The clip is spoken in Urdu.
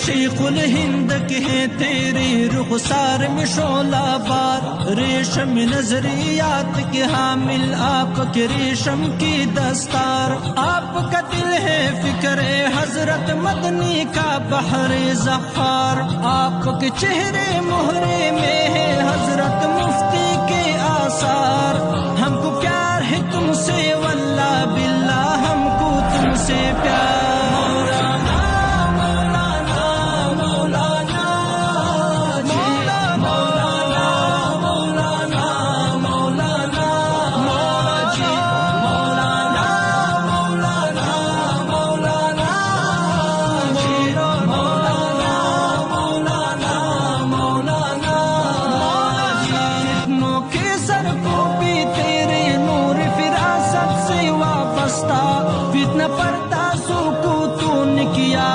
شیخ الہند کے ہیں تیرے رخسار میں شعلہ بار، ریشم نظریات کے حامل آپ کے ریشم کی دستار، آپ کا دل ہے فکر حضرت مدنی کا بحر ذخار، آپ کے چہرے مہرے میں ہے حضرت مفتی کے آثار، ہم کو پیار ہے تم سے واللہ باللہ ہم کو تم سے پیار، فتنہ پردہ سو کو تو نے کیا